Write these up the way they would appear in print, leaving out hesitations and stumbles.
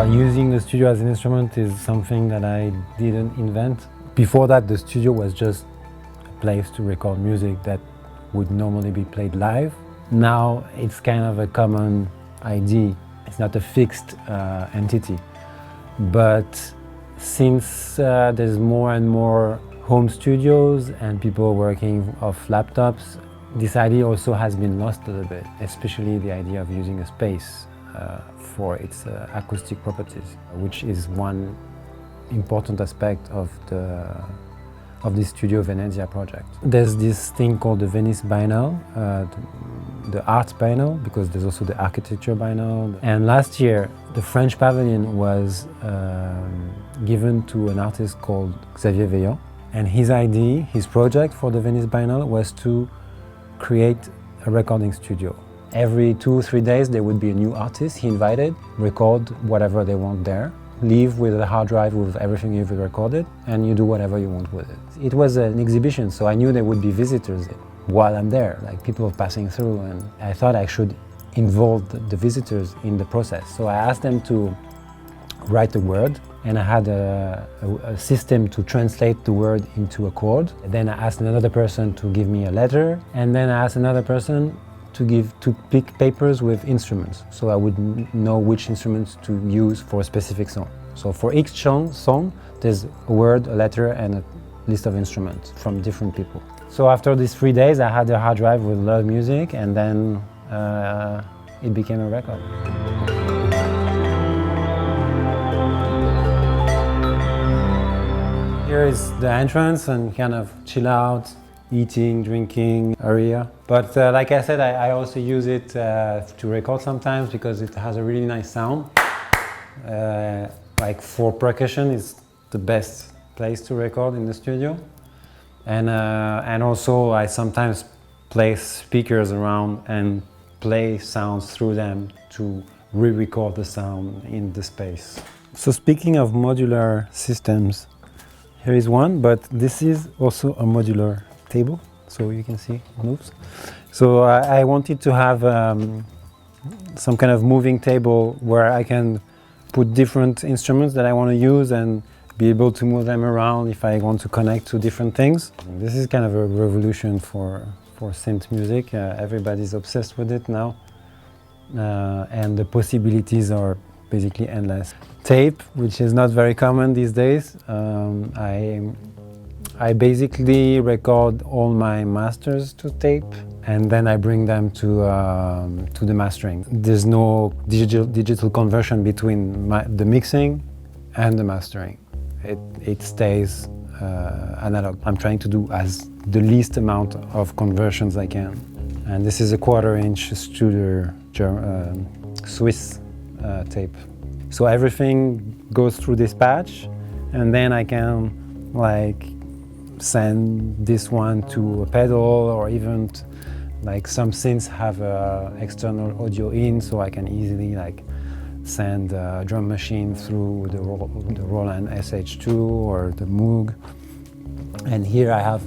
Well, using the studio as an instrument is something that I didn't invent. Before that, the studio was just a place to record music that would normally be played live. Now it's kind of a common idea. It's not a fixed entity. But since there's more and more home studios and people working off laptops, this idea also has been lost a little bit, especially the idea of using a space for its acoustic properties, which is one important aspect of this Studio Venezia project. There's this thing called the Venice Biennale, the art biennale, because there's also the architecture biennale. And last year, the French pavilion was given to an artist called Xavier Veillant. And his idea, his project for the Venice Biennale was to create a recording studio. Every 2-3 days there would be a new artist he invited, record whatever they want there, leave with a hard drive with everything you've recorded, and you do whatever you want with it. It was an exhibition, so I knew there would be visitors while I'm there, like people passing through, and I thought I should involve the visitors in the process. So I asked them to write a word, and I had a system to translate the word into a chord. Then I asked another person to give me a letter, and then I asked another person to pick papers with instruments, so I would know which instruments to use for a specific song. So for each song, there's a word, a letter, and a list of instruments from different people. So after these 3 days, I had a hard drive with a lot of music, and then it became a record. Here is the entrance and kind of chill out, eating, drinking area. But like I said, I also use it to record sometimes because it has a really nice sound. Like for percussion, it's the best place to record in the studio. And also I sometimes place speakers around and play sounds through them to re-record the sound in the space. So speaking of modular systems, here is one, but this is also a modular table, so you can see it moves. So I wanted to have some kind of moving table where I can put different instruments that I want to use and be able to move them around if I want to connect to different things. This is kind of a revolution for synth music. Everybody's obsessed with it now, and the possibilities are basically endless. Tape, which is not very common these days. I basically record all my masters to tape, and then I bring them to the mastering. There's no digital conversion between the mixing and the mastering. It stays analog. I'm trying to do as the least amount of conversions I can. And this is a 1/4-inch Studer Swiss tape. So everything goes through this patch, and then I can like send this one to a pedal, or even like some synths have external audio in, so I can easily like send a drum machine through the Roland SH2 or the Moog. And here I have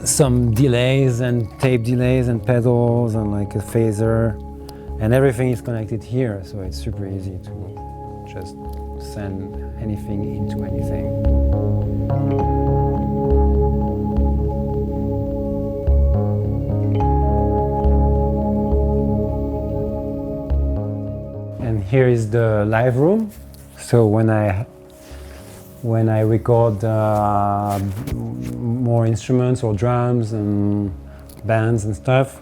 some delays and tape delays and pedals and like a phaser, and everything is connected here, so it's super easy to just send anything into anything. And here is the live room. So when I record more instruments or drums and bands and stuff,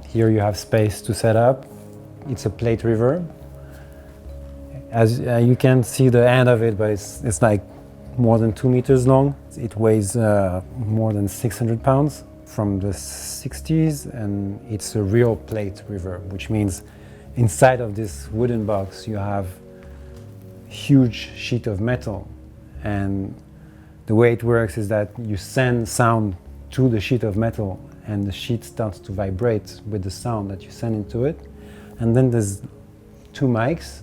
here you have space to set up. It's a plate reverb. As you can see the end of it, but it's like more than 2 meters long. It weighs more than 600 pounds from the 60s, and it's a real plate reverb, which means inside of this wooden box you have a huge sheet of metal, and the way it works is that you send sound to the sheet of metal, and the sheet starts to vibrate with the sound that you send into it. And then there's 2 mics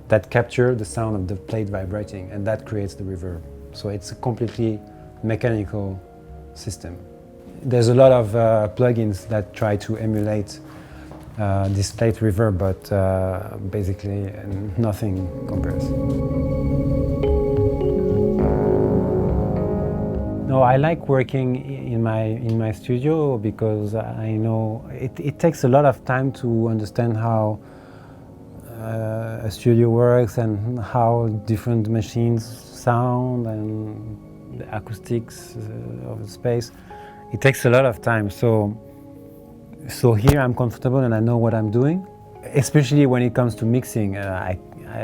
that capture the sound of the plate vibrating, and that creates the reverb. So it's a completely mechanical system. There's a lot of plugins that try to emulate displaced reverb, but basically nothing compares. No, I like working in my studio because I know it takes a lot of time to understand how a studio works and how different machines sound and the acoustics of the space. It takes a lot of time. So here I'm comfortable and I know what I'm doing, especially when it comes to mixing.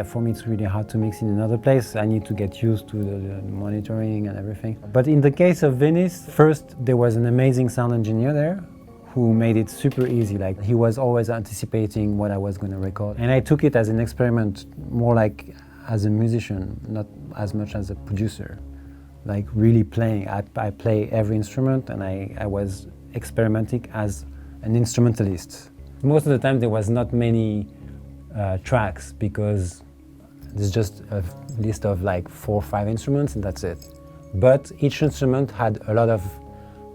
For me it's really hard to mix in another place. I need to get used to the monitoring and everything. But in the case of Venice, first there was an amazing sound engineer there who made it super easy. Like, he was always anticipating what I was going to record. And I took it as an experiment, more like as a musician, not as much as a producer. Like really playing. I play every instrument and I was experimenting as an instrumentalist. Most of the time there was not many tracks because there's just a list of like 4 or 5 instruments and that's it. But each instrument had a lot of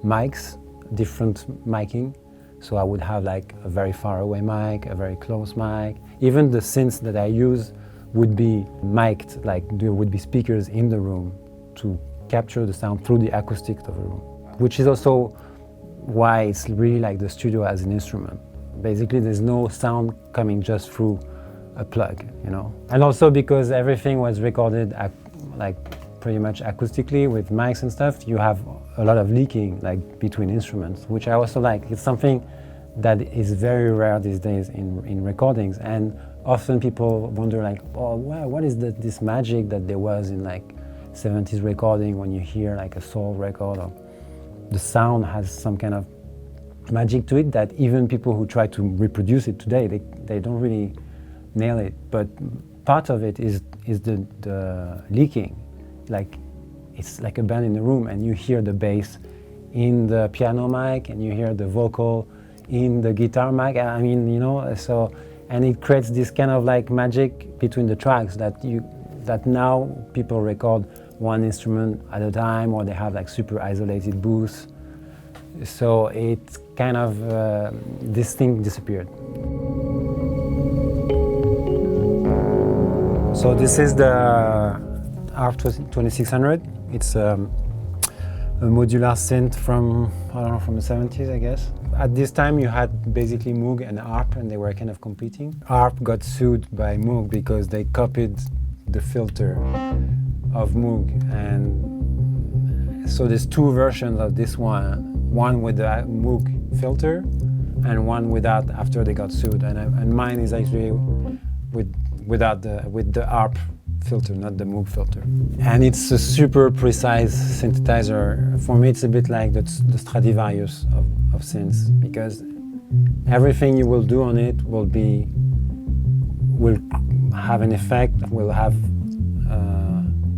mics, different miking. So I would have like a very far away mic, a very close mic. Even the synths that I use would be mic'd, like there would be speakers in the room to capture the sound through the acoustics of the room. Which is also why it's really like the studio as an instrument. Basically there's no sound coming just through a plug, you know. And also because everything was recorded like pretty much acoustically with mics and stuff, you have a lot of leaking like between instruments, which I also like. It's something that is very rare these days in recordings, and often people wonder like, oh, wow, what is this magic that there was in like 70s recording when you hear like a soul record, or the sound has some kind of magic to it that even people who try to reproduce it today, they don't really nail it. But part of it is the leaking. Like, it's like a band in the room and you hear the bass in the piano mic and you hear the vocal in the guitar mic. I mean, you know, so, and it creates this kind of like magic between the tracks that now people record one instrument at a time, or they have like super isolated booths. So it's kind of, this thing disappeared. So this is the ARP 2600. It's a modular synth from, I don't know, from the 70s, I guess. At this time you had basically Moog and ARP, and they were kind of competing. ARP got sued by Moog because they copied the filter of Moog, and so there's 2 versions of this one with the Moog filter and one without, after they got sued, and mine is actually with the ARP filter, not the Moog filter. And it's a super precise synthesizer. For me it's a bit like the Stradivarius of synths, because everything you will do on it will have an effect, will have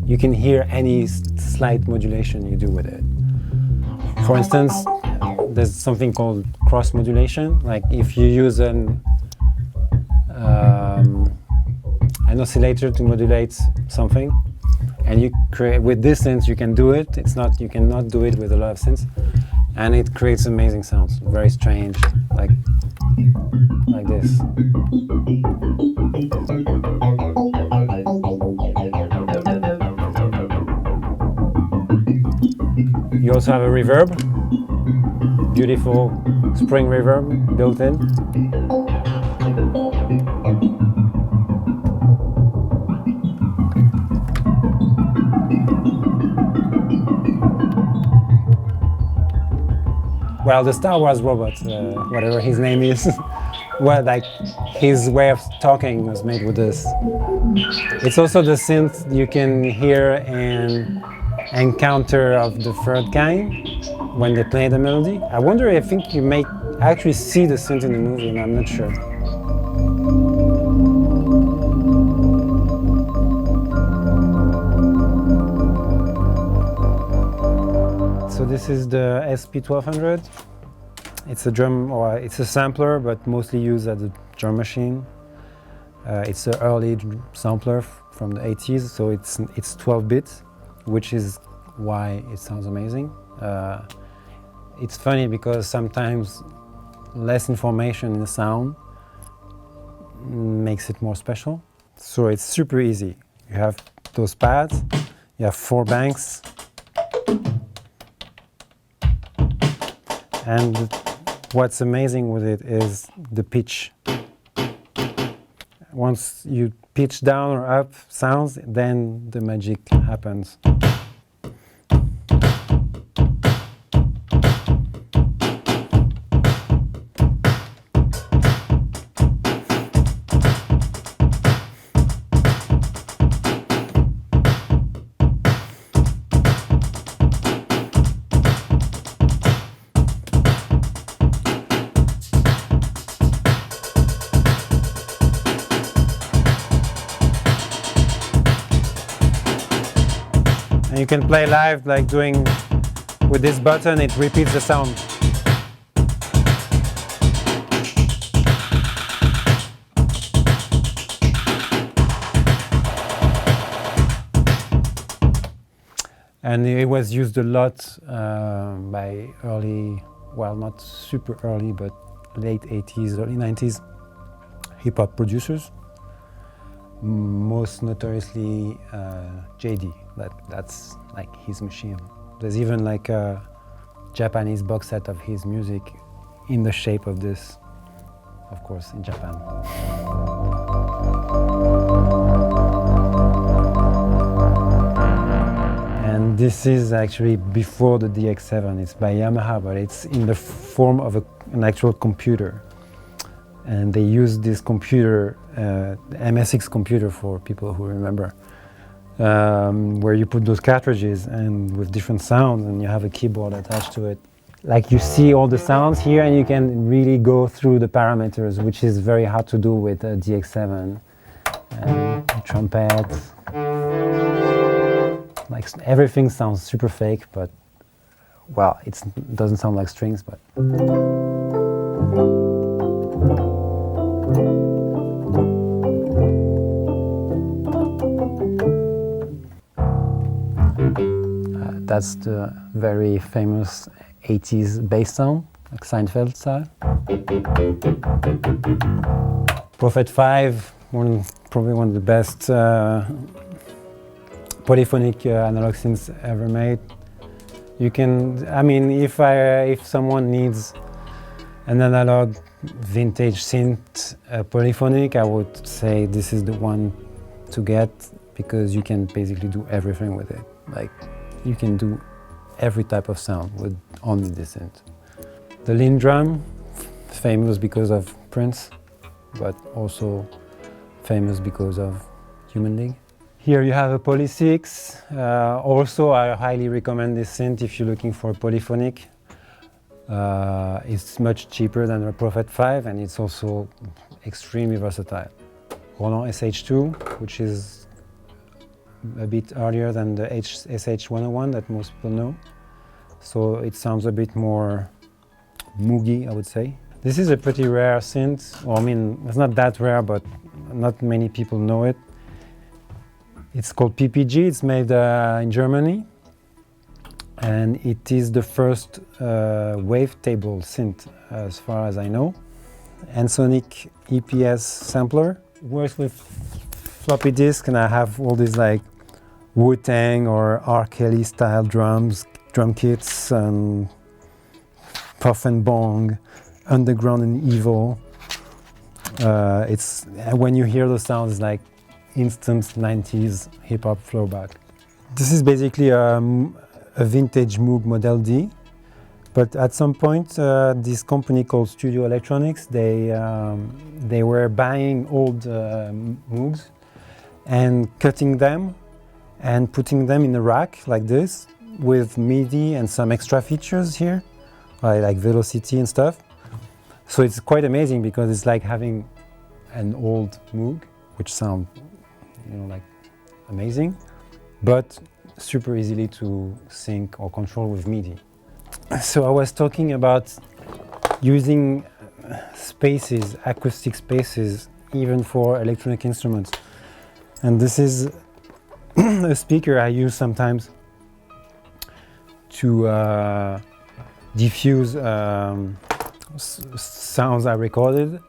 you can hear any slight modulation you do with it. For instance, there's something called cross modulation. Like if you use an oscillator to modulate something, and you create with this synth, you can do it. You cannot do it with a lot of synths, and it creates amazing sounds. Very strange, like this. You also have a reverb, beautiful spring reverb built in. Well, the Star Wars robot, whatever his name is, well, like his way of talking was made with this. It's also the synth you can hear in Encounter of the Third Kind when they play the melody. I wonder, I think you may actually see the synth in the movie, and I'm not sure. So this is the SP1200. It's a drum, or it's a sampler, but mostly used as a drum machine. It's an early sampler from the 80s, so it's 12 bits, which is why it sounds amazing. It's funny because sometimes less information in the sound makes it more special. So it's super easy. You have those pads, you have 4 banks, and what's amazing with it is the pitch. Once you pitch down or up sounds, then the magic happens. You can play live like doing with this button, it repeats the sound. And it was used a lot by early, well, not super early, but late 80s, early 90s hip-hop producers. Most notoriously JD, that's like his machine. There's even like a Japanese box set of his music in the shape of this, of course, in Japan. And this is actually before the DX7. It's by Yamaha, but it's in the form of an actual computer. And they use this computer, MSX computer for people who remember, where you put those cartridges and with different sounds, and you have a keyboard attached to it. Like you see all the sounds here, and you can really go through the parameters, which is very hard to do with a DX7. And trumpet. Like everything sounds super fake, but well, it doesn't sound like strings, but. That's the very famous 80s bass sound, like Seinfeld style. Prophet 5, probably one of the best polyphonic analog synths ever made. You can, I mean, if someone needs an analog vintage synth polyphonic, I would say this is the one to get, because you can basically do everything with it. Like, you can do every type of sound with only this synth. The Lindrum, famous because of Prince, but also famous because of Human League. Here you have a Poly 6. Also, I highly recommend this synth if you're looking for polyphonic. It's much cheaper than the Prophet 5, and it's also extremely versatile. Roland SH2, which is a bit earlier than the SH101 that most people know. So it sounds a bit more moogie, I would say. This is a pretty rare synth. Well, I mean, it's not that rare, but not many people know it. It's called PPG. It's made in Germany. And it is the first wavetable synth, as far as I know. Ensoniq EPS sampler. It works with floppy disk, and I have all these like Wu-Tang or R. Kelly style drums, drum kits, and Puff and Bong, Underground and Evil. It's when you hear the sounds, it's like instant 90s hip-hop throwback. This is basically a vintage Moog Model D, but at some point this company called Studio Electronics, they were buying old Moogs and cutting them and putting them in a rack like this with MIDI and some extra features here, like velocity and stuff. So it's quite amazing because it's like having an old Moog, which sound, like amazing, but super easily to sync or control with MIDI. So I was talking about using spaces, acoustic spaces, even for electronic instruments. And this is a speaker I use sometimes to diffuse sounds I recorded.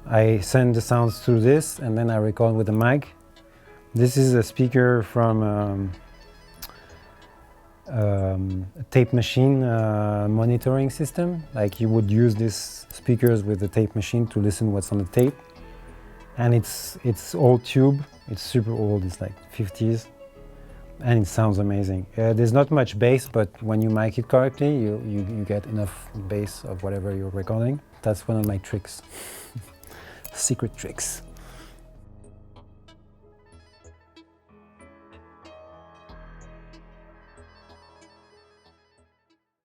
I send the sounds through this and then I record with the mic. This is a speaker from a tape machine monitoring system. Like you would use these speakers with the tape machine to listen what's on the tape. And it's old tube, it's super old, it's like 50s. And it sounds amazing. There's not much bass, but when you mic it correctly, you get enough bass of whatever you're recording. That's one of my tricks. Secret tricks.